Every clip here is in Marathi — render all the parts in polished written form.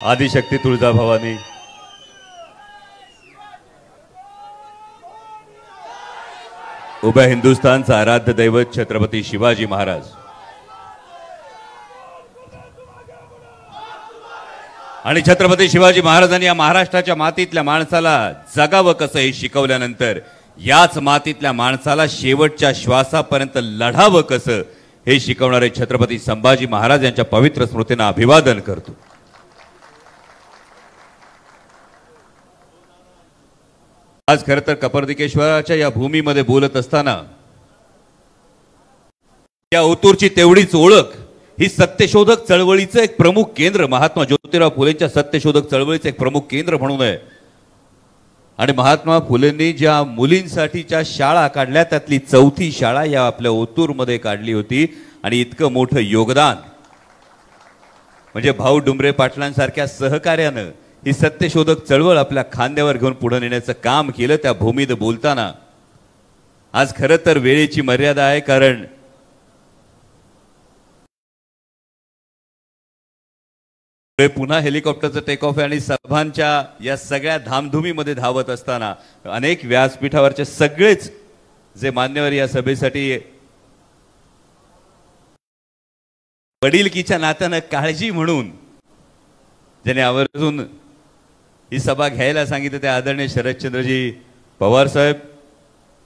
आदिशक्ती तुळजाभवानी, उभ्या हिंदुस्थानचा आराध्य दैवत छत्रपती शिवाजी महाराज आणि छत्रपती शिवाजी महाराजांनी या महाराष्ट्राच्या मातीतल्या माणसाला जगावं कसं हे शिकवल्यानंतर याच मातीतल्या माणसाला शेवटच्या श्वासापर्यंत लढावं कसं हे शिकवणारे छत्रपती संभाजी महाराज यांच्या पवित्र स्मृतींना अभिवादन करतो। आज खरं तर कपर्दिकेश्वराच्या या भूमीमध्ये बोलत असताना या ओतूरची तेवढीच ओळख ही सत्यशोधक चळवळीचं एक प्रमुख केंद्र, महात्मा ज्योतिराव फुलेंच्या सत्यशोधक चळवळीचं एक प्रमुख केंद्र म्हणून आहे। आणि महात्मा फुलेंनी ज्या मुलींसाठीच्या शाळा काढल्या त्यातली चौथी शाळा या आपल्या ओतूरमध्ये काढली होती। आणि इतकं मोठं योगदान म्हणजे भाऊ डुंबरे पाटलांसारख्या सहकार्यानं ही सत्यशोधक चळवळ आपल्या खांद्यावर घेऊन पुढे नेण्याचं काम केलं। त्या भूमीत बोलताना आज खरं तर वेळेची मर्यादा आहे, कारण पुन्हा हेलिकॉप्टरचं टेक ऑफ आहे आणि सभांच्या या सगळ्या धामधुमीमध्ये धावत असताना अनेक व्यासपीठावरचे सगळेच जे मान्यवर या सभेसाठी वडीलकीच्या नात्यानं काळजी म्हणून ज्याने आवर्जून ही सभा घ्यायला सांगितलं ते आदरणीय शरदचंद्रजी पवार साहेब,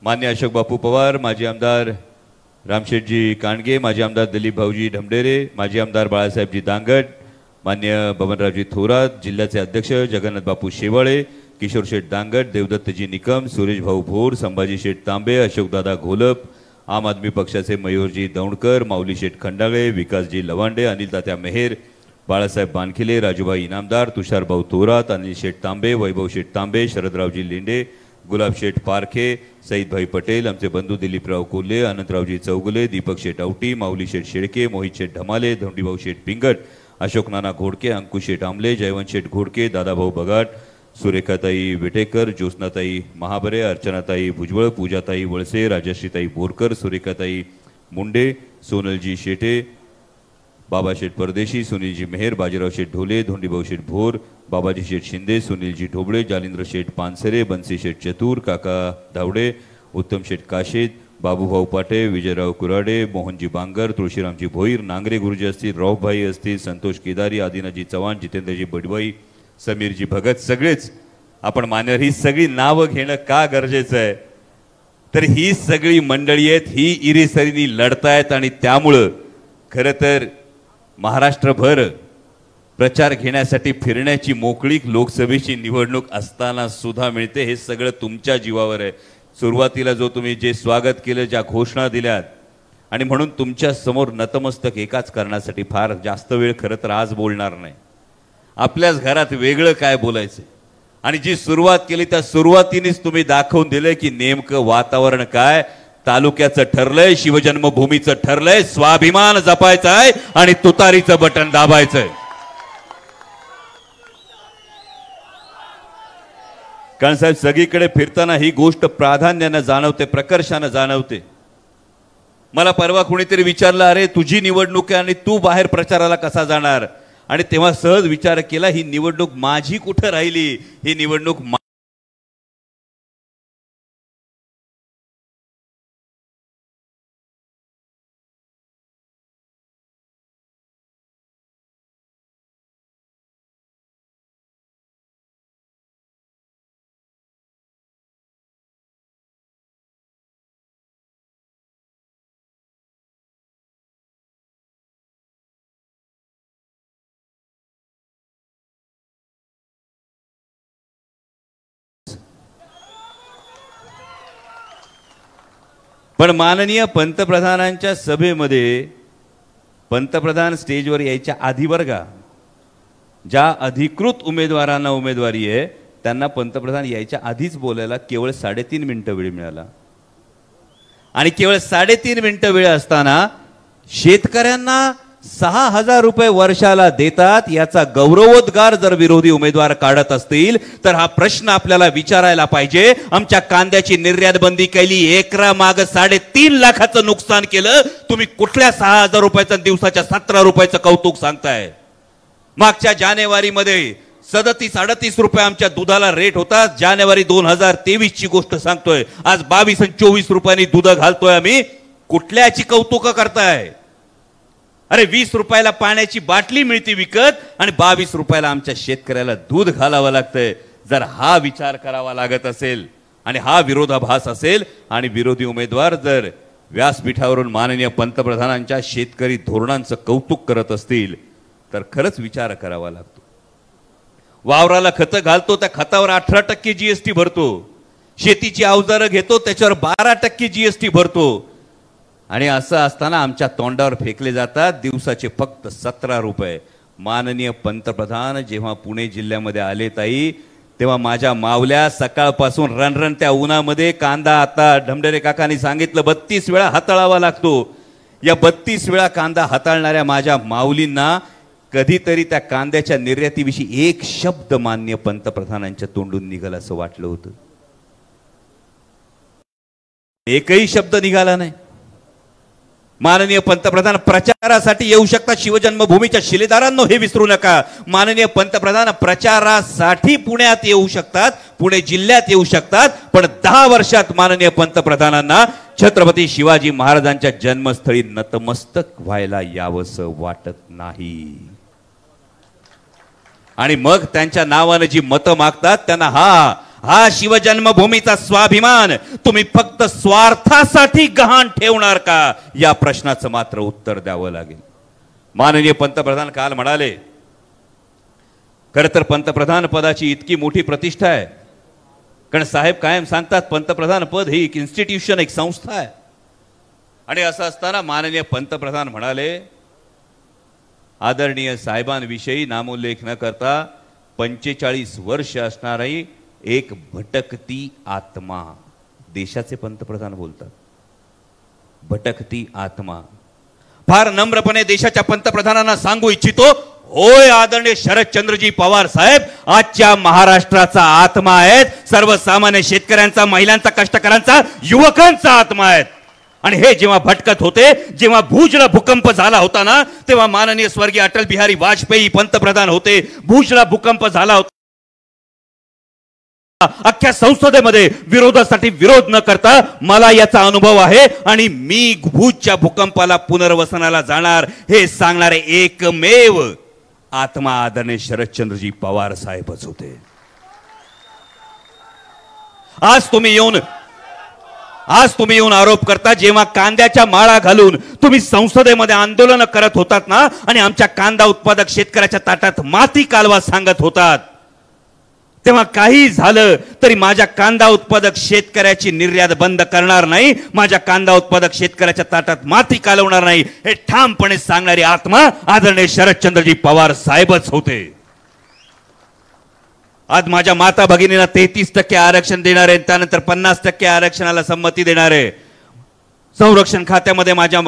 मान्य अशोक बापू पवार, माजी आमदार रामशेठजी कांडगे, माजी आमदार दिलीप भाऊजी ढमडेरे, माजी आमदार बाळासाहेबजी दांगट, मान्य बबनरावजी थोरात, जिल्ह्याचे अध्यक्ष जगन्नाथ बापू शेवाळे, किशोर शेठ दांगट, देवदत्तजी निकम, सुरेश भाऊ भोर, संभाजी शेठ तांबे, अशोकदादा घोलप, आम आदमी पक्षाचे मयूरजी दौंडकर, माऊली शेठ खंडाळे, विकासजी लवांडे, अनिल तात्या मेहेर, बाळासाहेब बानखिले, राजूभाई इनामदार, तुषारभाऊ थोरात, अनिल शेठ तांबे, वैभव शेठ तांबे, शरदरावजी लिंडे, गुलाब शेठ पारखे, सईदभाई पटेल, आमचे बंधू दिलीपराव कोल्हे, अनंतरावजी चौगुले, दीपक शेठ औटी, माऊली शेठ शेळके, मोहित शेठ ढमाले, धोंडीभाऊ शेठ पिंगट, अशोक नाना घोडके, अंकुश शेठ आमले, जयवंत शेठ घोडके, दादाभाऊ बगाट, सुरेखाताई विटेकर, ज्योत्स्नाताई महाबरे, अर्चनाताई भुजबळ, पूजाताई वळसे, राजश्रीताई बोरकर, सुरेखाताई मुंडे, सोनलजी शेटे, बाबा शेठ परदेशी, सुनीलजी मेहर, बाजीराव शेठ ढोले, धोंडीभाऊ शेठ भोर, बाबाजी शेठ शिंदे, सुनीलजी ढोबळे, जालिंद्र शेठ पानसरे, बंसी शेठ चतुर, काका धावडे, उत्तम शेठ काशेद, बाबूभाऊ पाटे, विजयराव कुराडे, मोहनजी बांगर, तुळशीरामजी भोईर, नांगरे गुरुजी असतील, रावभाई असतील, संतोष केदारी, आदिनाजी चव्हाण, जितेंद्रजी बडवाई, समीरजी भगत, सगळेच आपण मान्यवर। ही सगळी नावं घेणं का गरजेचं आहे तर ही सगळी मंडळी आहेत, ही इरिसरीनी लढतायत आणि त्यामुळं खरं तर महाराष्ट्रभर प्रचार घेण्यासाठी फिरण्याची मोकळीक लोकसभेची निवडणूक असताना सुद्धा मिळते। हे सगळं तुमच्या जीवावर आहे। सुरुवातीला जो तुम्ही जे स्वागत केलं, ज्या घोषणा दिल्यात आणि म्हणून तुमच्या समोर नतमस्तक एकाच कारणासाठी फार जास्त वेळ खरं तर आज बोलणार नाही। आपल्याच घरात वेगळं काय बोलायचं आणि जी सुरुवात केली त्या सुरुवातीनेच तुम्ही दाखवून दिले की नेमकं वातावरण काय, तालुक्याचं ठरलंय, शिवजन्मभूमीचं ठरलंय, स्वाभिमान जपायचा आहे आणि तुतारीचं बटन दाबायचंय। कारण साहेब सगळीकडे फिरताना ही गोष्ट प्राधान्यानं जाणवते, प्रकर्षानं जाणवते। मला परवा कुणीतरी विचारलं, अरे तुझी निवडणूक आहे आणि तू बाहेर प्रचाराला कसा जाणार? आणि तेव्हा सहज विचार केला, ही निवडणूक माझी कुठं राहिली, ही निवडणूक पण माननीय पंतप्रधानांच्या सभेमध्ये पंतप्रधान स्टेजवर यायच्या आधी बरं का, ज्या अधिकृत उमेदवारांना उमेदवारी आहे त्यांना पंतप्रधान यायच्या आधीच बोलायला केवळ 3.5 मिनिटं वेळ मिळाला। आणि केवळ 3.5 मिनिटं वेळ असताना शेतकऱ्यांना 6,000 रुपये वर्षाला देतात, याचा गौरवोद्गार जर विरोधी उमेदवार काढत असतील तर हा प्रश्न आपल्याला विचारायला पाहिजे। आमच्या कांद्याची निर्यात बंदी केली, एकरा माग 3.5 लाखाचं नुकसान केलं, तुम्ही कुठल्या 6,000 रुपयाचं दिवसाच्या 17 रुपयाचं कौतुक सांगताय? मागच्या जानेवारीमध्ये 37-38 रुपये आमच्या दुधाला रेट होता. जानेवारी 2023 ची गोष्ट सांगतोय. आज 22 आणि 24 रुपयांनी दूध घालतोय आम्ही. कुठल्याची कौतुक करताय? अरे 20 रुपयाला पाण्याची बाटली मिळते विकत आणि 22 रुपयाला आमच्या शेतकऱ्याला दूध घालावं लागतंय. जर हा विचार करावा लागत असेल आणि हा विरोधाभास असेल आणि विरोधी उमेदवार जर व्यासपीठावरून माननीय पंतप्रधानांच्या शेतकरी धोरणांचं कौतुक करत असतील तर खरंच विचार करावा लागतो. वावराला खतं घालतो त्या खतावर 18% जीएसटी भरतो. शेतीची अवजारं घेतो त्याच्यावर 12% जीएसटी भरतो. आणि असं असताना आमच्या तोंडावर फेकले जातात दिवसाचे फक्त 17 रुपये. माननीय पंतप्रधान जेव्हा पुणे जिल्ह्यामध्ये आले ताई, तेव्हा माझ्या मावल्या सकाळपासून रणरण त्या उन्हामध्ये कांदा, आता ढमढेरे काकांनी सांगितलं 32 वेळा हाताळावा लागतो. या 32 वेळा कांदा हाताळणाऱ्या माझ्या माऊलींना कधीतरी त्या कांद्याच्या निर्यातीविषयी एक शब्द माननीय पंतप्रधानांच्या तोंडून निघाला असं वाटलं होतं. एकही शब्द निघाला नाही. माननीय पंतप्रधान प्रचारासाठी येऊ शकतात. शिवजन्मभूमीच्या शिलेदारांनो हे विसरू नका. माननीय पंतप्रधान प्रचारासाठी पुण्यात येऊ शकतात, पुणे जिल्ह्यात येऊ शकतात, पण 10 वर्षात माननीय पंतप्रधानांना छत्रपती शिवाजी महाराजांच्या जन्मस्थळी नतमस्तक व्हायला यावंसं वाटत नाही. आणि मग त्यांच्या नावाने जी मतं मागतात त्यांना हा शिवजन्मभूमीचा स्वाभिमान तुम्ही फक्त स्वार्थासाठी गहाण ठेवणार का, या प्रश्नाचं मात्र उत्तर द्यावं लागेल. माननीय पंतप्रधान काल म्हणाले, खरं तर पंतप्रधान पदाची इतकी मोठी प्रतिष्ठा आहे कारण साहेब कायम सांगतात पंतप्रधान पद ही एक इन्स्टिट्यूशन, एक संस्था आहे. आणि असं असताना माननीय पंतप्रधान म्हणाले, आदरणीय साहेबांविषयी नामोल्लेख न करता 45 वर्ष असणारी एक भटकती आत्मा. देशाचे पंतप्रधान बोलतात भटकती आत्मा. फार नम्रपणे देशाच्या पंतप्रधानांना सांगू इच्छितो, होय आदरणीय शरदचंद्रजी पवार साहेब आजच्या महाराष्ट्राचा आत्मा आहेत. सर्वसामान्य शेतकऱ्यांचा, महिलांचा, कष्टकऱ्यांचा, युवकांचा आत्मा आहेत. आणि हे जेव्हा भटकत होते, जेव्हा भुजला भूकंप झाला होता ना, तेव्हा माननीय स्वर्गीय अटल बिहारी वाजपेयी पंतप्रधान होते. भुजला भूकंप झाला होता, अख्ख्या संसदेमध्ये विरोधासाठी विरोध न करता मला याचा अनुभव आहे आणि मी भुजच्या भूकंपाला पुनर्वसनाला जाणार हे सांगणारे एकमेव आत्मा आदरणीय शरदचंद्रजी पवार साहेबच होते. आज तुम्ही येऊन आरोप करता, जेव्हा कांद्याच्या माळा घालून तुम्ही संसदेमध्ये आंदोलन करत होतात ना आणि आमच्या कांदा उत्पादक शेतकऱ्याच्या ताटात माती कालवा सांगत होतात, तेव्हा काही झालं तरी माझ्या कांदा उत्पादक शेतकऱ्याची निर्यात बंद करणार नाही, माझ्या कांदा उत्पादक शेतकऱ्याच्या ताटात माती कालवणार नाही, हे ठामपणे सांगणारी आत्मा आदरणीय शरदचंद्रजी पवार साहेबच होते. आज माझ्या माता भगिनींना 33% आरक्षण देणार आहे, त्यानंतर 50% आरक्षणाला संमती देणार आहे. संरक्षण खात्यामध्ये माझ्या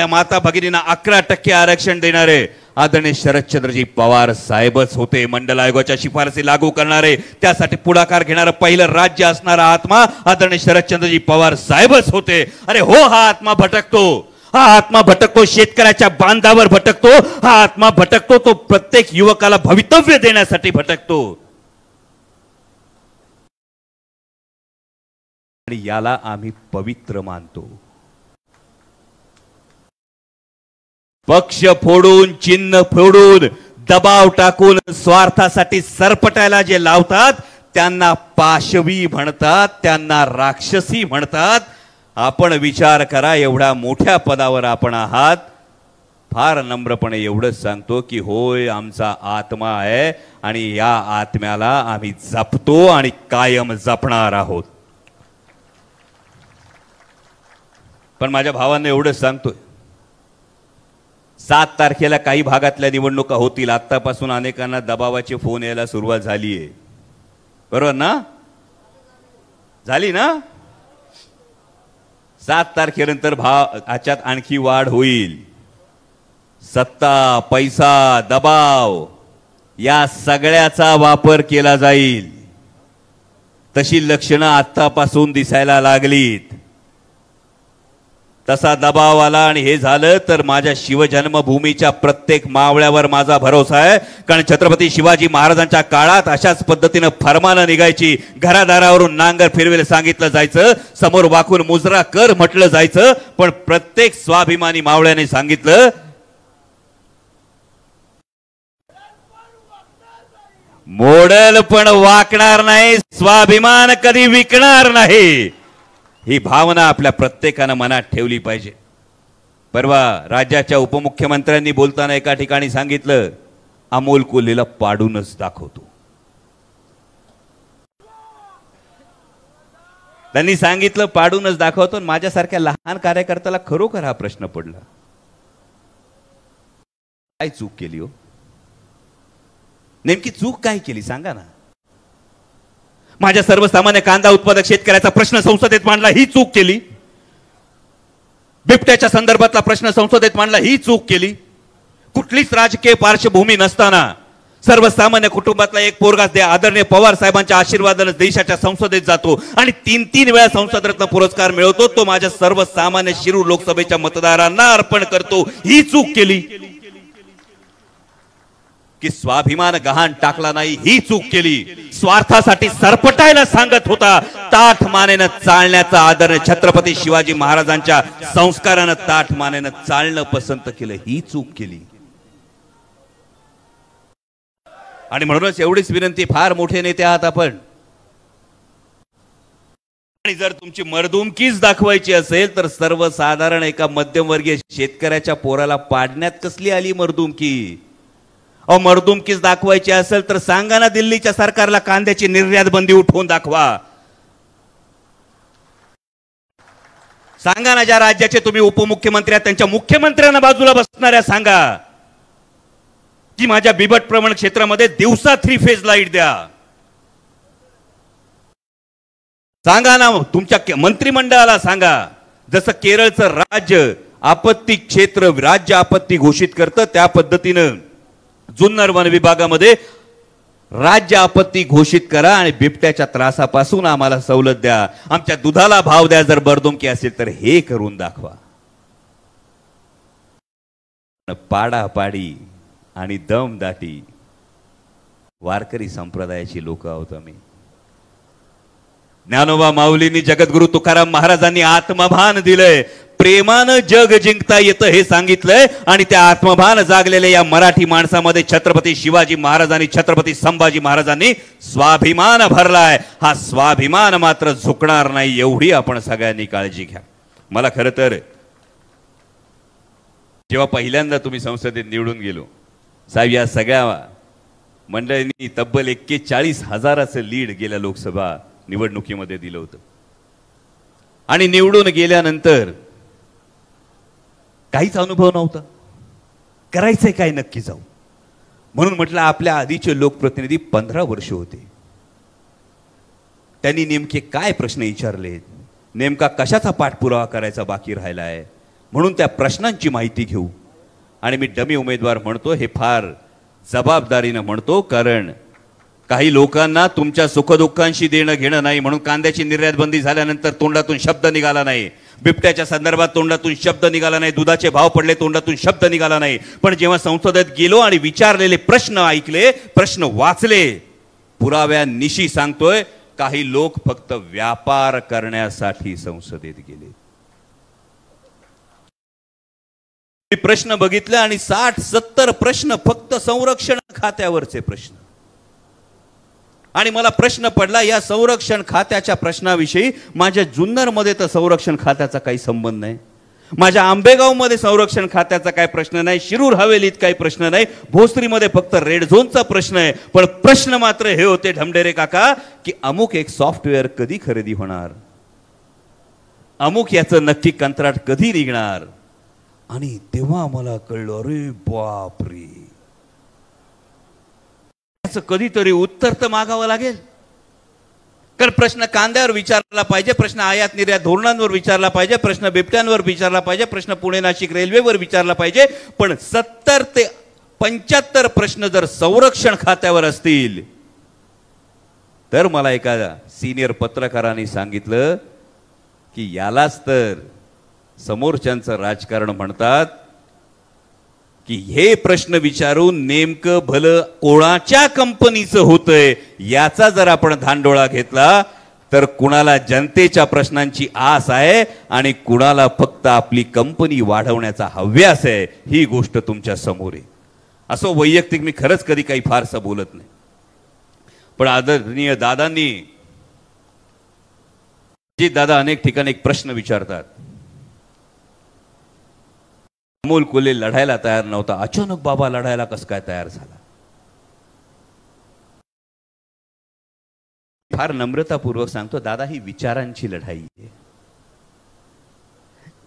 माता भगिनींना 11% आरक्षण देणार आहे. आदरणीय शरदचंद्रजी पवार साहेबच होते. मंडल आयोगाच्या शिफारसी लागू करणारे, त्यासाठी पुढाकार घेणारं पहिलं राज्य असणारा आत्मा आदरणीय शरदचंद्रजी पवार साहेबच होते. अरे हो, हा आत्मा भटकतो, हा आत्मा भटकतो, शेतकऱ्याच्या बांधावर भटकतो, हा आत्मा भटकतो, तो प्रत्येक युवकाला भवितव्य देण्यासाठी भटकतो. आणि याला आम्ही पवित्र मानतो. पक्ष फोडून, चिन्ह फोडून, दबाव टाकून स्वार्थासाठी सरपटायला जे लावतात त्यांना पाशवी म्हणतात, त्यांना राक्षसी म्हणतात. आपण विचार करा, एवढ्या मोठ्या पदावर आपण आहात. फार नम्रपणे एवढंच सांगतो की होय, आमचा आत्मा आहे आणि या आत्म्याला आम्ही जपतो आणि कायम जपणार आहोत. पण माझ्या भावांना एवढंच सांगतोय, 7 तारखेला काही भागातल्या निवडणुका होतील. आतापासून अनेकांना दबावाचे फोन यायला सुरुवात झाली आहे, बरोबर ना? झाली ना? 7 तारखेनंतर ह्याच्यात आणखी वाढ होईल. सत्ता, पैसा, दबाव या सगळ्याचा वापर केला जाईल. तशी लक्षणं आतापासून दिसायला लागलीत. तसा दबाव आला आणि हे झालं तर माझ्या शिवजन्मभूमीच्या प्रत्येक मावळ्यावर माझा भरोसा आहे. कारण छत्रपती शिवाजी महाराजांच्या काळात अशाच पद्धतीनं फरमानं निघायची. घरादारावरून नांगर फिरवेल सांगितलं जायचं, समोर वाकून मुजरा कर म्हटलं जायचं. पण प्रत्येक स्वाभिमानी मावळ्याने सांगितलं, मोडल पण वाकणार नाही, स्वाभिमान कधी विकणार नाही. ही भावना आपल्या प्रत्येकानं मनात ठेवली पाहिजे. परवा राज्याच्या उपमुख्यमंत्र्यांनी बोलताना एका ठिकाणी सांगितलं, अमोल कोल्हेला पाडूनच दाखवतो. त्यांनी सांगितलं पाडूनच दाखवतो. माझ्यासारख्या लहान कार्यकर्त्याला खरोखर हा प्रश्न पडला, काय चूक केली हो? नेमकी चूक काय केली सांगा ना. माझ्या सर्वसामान्य कांदा उत्पादक शेतकऱ्याचा प्रश्न संसदेत मांडला, ही चूक केली. बिबट्याच्या संदर्भातला प्रश्न संसदेत मांडला, ही चूक केली. कुठलीच राजकीय पार्श्वभूमी नसताना सर्वसामान्य कुटुंबातला एक पोरगा आदरणीय पवार साहेबांच्या आशीर्वादाने देशाच्या संसदेत जातो आणि 3 वेळा संसद रत्न पुरस्कार मिळवतो. तो माझ्या सर्वसामान्य शिरूर लोकसभेच्या मतदारांना अर्पण करतो, ही चूक केली. की स्वाभिमान गहाण टाकला नाही, ही चूक केली. स्वार्थासाठी सरपटायला सांगत होता, ताठ मानेनं चालण्याचा आदर छत्रपती शिवाजी महाराजांच्या संस्कारानं ताठ मानेनं चालणं पसंत केलं, ही चूक केली. आणि म्हणूनच एवढीच विनंती, फार मोठे नेते आहात आपण, आणि जर तुमची मर्दुमकीच दाखवायची असेल तर सर्वसाधारण एका मध्यमवर्गीय शेतकऱ्याच्या पोराला पाडण्यात कसली आली मर्दुमकी? मर्दुमकीच दाखवायची असेल तर सांगा ना दिल्लीच्या सरकारला कांद्याची निर्यात बंदी उठवून दाखवा. सांगा ना ज्या राज्याचे तुम्ही उपमुख्यमंत्री आहात त्यांच्या मुख्यमंत्र्यांना बाजूला बसणाऱ्या सांगा की माझ्या बिबट प्रवण क्षेत्रामध्ये दिवसा 3 फेज लाईट द्या. सांगा ना तुमच्या मंत्रिमंडळाला सांगा, जसं केरळचं राज्य आपत्ती क्षेत्र राज्य आपत्ती घोषित करतं त्या पद्धतीनं जुन्नर वन विभागामध्ये राज्य आपत्ती घोषित करा आणि बिबट्याच्या त्रासापासून आम्हाला सवलत द्या. आमच्या दुधाला भाव द्या. जर बर्दुमकी असेल तर हे करून दाखवा. पाडापाडी आणि दमदाटी वारकरी संप्रदायाची लोक आहोत आम्ही. ज्ञानोबा माऊलींनी जगद्गुरु तुकाराम महाराजांनी आत्मभान दिलंय, प्रेमानं जग जिंकता येतं हे सांगितलंय. आणि त्या आत्मभान जागलेल्या या मराठी माणसामध्ये छत्रपती शिवाजी महाराजांनी छत्रपती संभाजी महाराजांनी स्वाभिमान भरलाय. हा स्वाभिमान मात्र झुकणार नाही, एवढी आपण सगळ्यांनी काळजी घ्या. मला खरं तर जेव्हा पहिल्यांदा तुम्ही संसदेत निवडून गेलो साहेब, या सगळ्या मंडळींनी तब्बल 41,000चं लीड गेल्या लोकसभा निवडणुकीमध्ये दिलं होतं. आणि निवडून गेल्यानंतर काहीच अनुभव नव्हता, करायचंय काय नक्की जाऊ. म्हणून म्हटलं आपल्या आधीचे लोकप्रतिनिधी 15 वर्ष होते, त्यांनी नेमके काय प्रश्न विचारले, नेमका कशाचा पाठपुरावा करायचा बाकी राहिलाय, म्हणून त्या प्रश्नांची माहिती घेऊ. आणि मी डमी उमेदवार म्हणतो हे फार जबाबदारीनं म्हणतो, कारण काही लोकांना तुमच्या सुखदुःखांशी देणं घेणं नाही. म्हणून कांद्याची निर्यात बंदी झाल्यानंतर तोंडातून शब्द निघाला नाही, बिबट्याच्या संदर्भात तोंडातून शब्द निघाला नाही, दुधाचे भाव पडले तोंडातून शब्द निघाला नाही. पण जेव्हा संसदेत गेलो आणि विचारलेले प्रश्न ऐकले, प्रश्न वाचले, पुराव्यानिशी सांगतोय काही लोक फक्त व्यापार करण्यासाठी संसदेत गेले. प्रश्न बघितले आणि 60-70 प्रश्न फक्त संरक्षण खात्यावरचे प्रश्न. आणि मला प्रश्न पडला, या संरक्षण खात्याच्या प्रश्नाविषयी माझ्या जुन्नरमध्ये तर संरक्षण खात्याचा काही संबंध नाही, माझ्या आंबेगावमध्ये संरक्षण खात्याचा काही प्रश्न नाही, शिरूर हवेलीत काही प्रश्न नाही, भोसरीमध्ये फक्त रेड झोनचा प्रश्न आहे. पण प्रश्न मात्र हे होते ढमढेरे काका की अमुक एक सॉफ्टवेअर कधी खरेदी होणार, अमुक याचं नक्की कंत्राट कधी निघणार. आणि तेव्हा मला कळलं, अरे बापरे, याचं कधीतरी उत्तर तर मागावं लागेल. कारण प्रश्न कांद्यावर विचारला पाहिजे, प्रश्न आयात निर्यात धोरणांवर विचारला पाहिजे, प्रश्न बिबट्यांवर विचारला पाहिजे, प्रश्न पुणे नाशिक रेल्वेवर विचारला पाहिजे. पण 70 ते 75 प्रश्न जर संरक्षण खात्यावर असतील तर मला एका सिनियर पत्रकाराने सांगितलं की यालाच तर समोरच्यांचं राजकारण म्हणतात की हे प्रश्न विचारून नेमकं भलं कोणाच्या कंपनीचं होतंय याचा जर आपण धांडोळा घेतला तर कुणाला जनतेच्या प्रश्नांची आस आहे आणि कुणाला फक्त आपली कंपनी वाढवण्याचा हव्यास आहे, ही गोष्ट तुमच्या समोर आहे. असं वैयक्तिक मी खरंच कधी काही फारसं बोलत नाही, पण आदरणीय दादांनी जी दादा अनेक ठिकाणी एक प्रश्न विचारतात. अमोल कोल्हे लढायला तयार नव्हता, अचानक बाबा लढायला कसं काय तयार झाला? फार नम्रतापूर्वक सांगतो दादा, ही विचारांची लढाई आहे.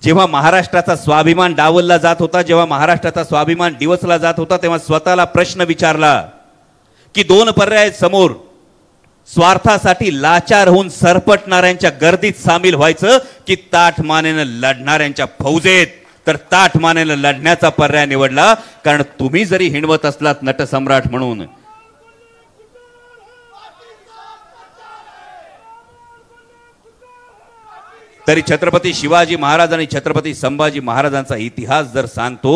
जेव्हा महाराष्ट्राचा स्वाभिमान डावलला जात होता, जेव्हा महाराष्ट्राचा स्वाभिमान डिवचला जात होता, तेव्हा स्वतःला प्रश्न विचारला की दोन पर्याय समोर, स्वार्थासाठी लाचार होऊन सरपटणाऱ्यांच्या गर्दीत सामील व्हायचं की ताठ मानेनं लढणाऱ्यांच्या फौजेत. तर ताठ मानेनं लढण्याचा पर्याय निवडला, कारण तुम्ही जरी हिणवत असलात नटसम्राट म्हणून, तरी छत्रपती शिवाजी महाराज आणि छत्रपती संभाजी महाराजांचा इतिहास जर सांगतो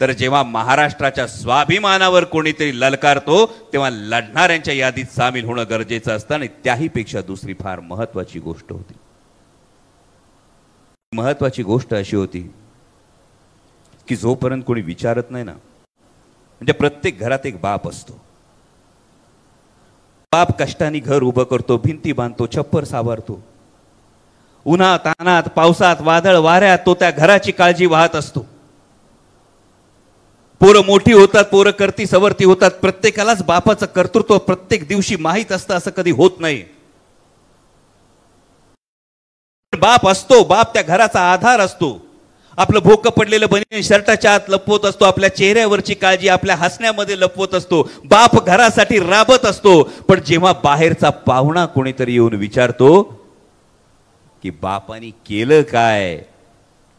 तर जेव्हा महाराष्ट्राच्या स्वाभिमानावर कोणीतरी ललकारतो तेव्हा लढणाऱ्यांच्या यादीत सामील होणं गरजेचं असतं. आणि त्याही पेक्षा दुसरी फार महत्वाची गोष्ट होती. महत्वाची गोष्ट अशी होती की जोपर्यंत कोणी विचारत नाही ना, म्हणजे प्रत्येक घरात एक बाप असतो. बाप कष्टाने घर उभं करतो, भिंती बांधतो, छप्पर सावरतो, उन्हात तानात पावसात वादळ वाऱ्यात तो त्या घराची काळजी वाहत असतो. पोरं मोठी होतात, पोरं करती सवरती होतात, प्रत्येकालाच बापाचं कर्तृत्व प्रत्येक दिवशी माहीत असतं असं कधी होत नाही. बाप असतो, बाप त्या घराचा आधार असतो. आपलं भोकं पडलेलं बनियन शर्टाच्या आत लपवत असतो, आपल्या चेहऱ्यावरची काळजी आपल्या हसण्यामध्ये लपवत असतो. बाप घरासाठी राबत असतो. पण जेव्हा बाहेरचा पाहुणा कोणीतरी येऊन विचारतो की बापानी केलं काय,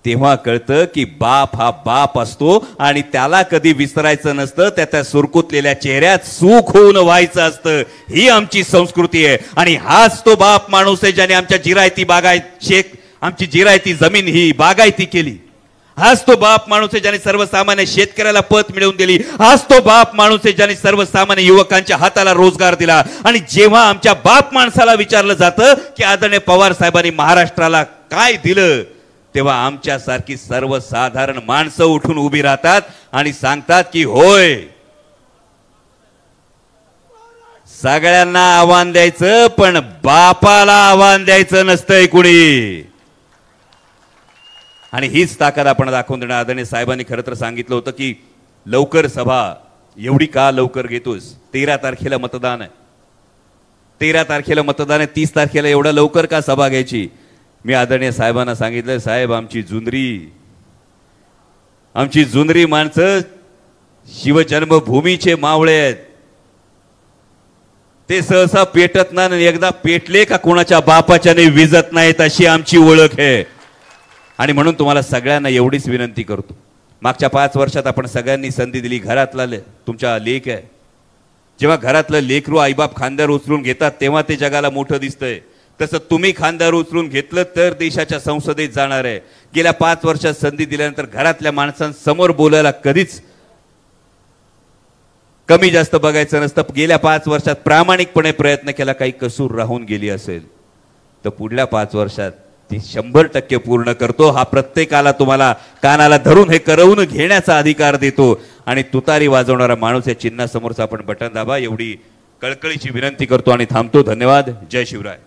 तेव्हा कळतं की बाप हा बाप असतो आणि त्याला कधी विसरायचं नसतं. त्या सुरकुतलेल्या चेहऱ्यात सुख होऊन व्हायचं असतं. ही आमची संस्कृती आहे. आणि हाच तो बाप माणूस आहे ज्याने आमच्या जिरायती आमची जिरायती जमीन ही बागायती केली. हाच तो बाप माणूस आहे ज्याने सर्वसामान्य शेतकऱ्याला पत मिळवून दिली. हाच तो बाप माणूस आहे ज्याने सर्वसामान्य युवकांच्या हाताला रोजगार दिला. आणि जेव्हा आमच्या बाप माणसाला विचारलं जातं की आदरणीय पवार साहेबांनी महाराष्ट्राला काय दिलं, तेव्हा आमच्यासारखी सर्वसाधारण माणसं उठून उभी राहतात आणि सांगतात की होय, सगळ्यांना आव्हान द्यायचं पण बापाला आव्हान द्यायचं नसतंय कुणी. आणि हीच ताकद आपण दाखवून देणार. आदरणीय साहेबांनी खरं तर सांगितलं होतं की लवकर सभा एवढी का लवकर घेतोस, 13 तारखेला मतदान आहे, 13 तारखेला मतदान आहे, 30 तारखेला एवढा लवकर का सभा घ्यायची. मी आदरणीय साहेबांना सांगितलं, साहेब आमची जुनरी माणसं शिवजन्मभूमीचे मावळे आहेत. ते सहसा पेटत नाही, एकदा पेटले का कोणाच्या बापाच्याने विजत नाहीत, अशी आमची ओळख आहे. आणि म्हणून तुम्हाला सगळ्यांना एवढीच विनंती करतो, मागच्या 5 वर्षात आपण सगळ्यांनी संधी दिली. घरातला तुमच्या लेक आहे, जेव्हा घरातलं लेकरू आईबाप खांद्यावर उचलून घेतात तेव्हा ते जगाला मोठं दिसतंय. तसं तुम्ही खांद्यावर उचलून घेतलं तर देशाच्या संसदेत जाणार आहे. गेल्या 5 वर्षात संधी दिल्यानंतर घरातल्या माणसांसमोर बोलायला कधीच कमी जास्त बघायचं नसतं. गेल्या 5 वर्षात प्रामाणिकपणे प्रयत्न केला, काही कसूर राहून गेली असेल तर पुढल्या 5 वर्षात ती 100% पूर्ण करतो. हा प्रत्येकाला तुम्हाला कानाला धरून हे करवून घेण्याचा अधिकार देतो. आणि तुतारी वाजवणारा माणूस या चिन्हासमोरचं आपण बटन दाबा, एवढी कळकळीची विनंती करतो आणि थांबतो. धन्यवाद. जय शिवराय.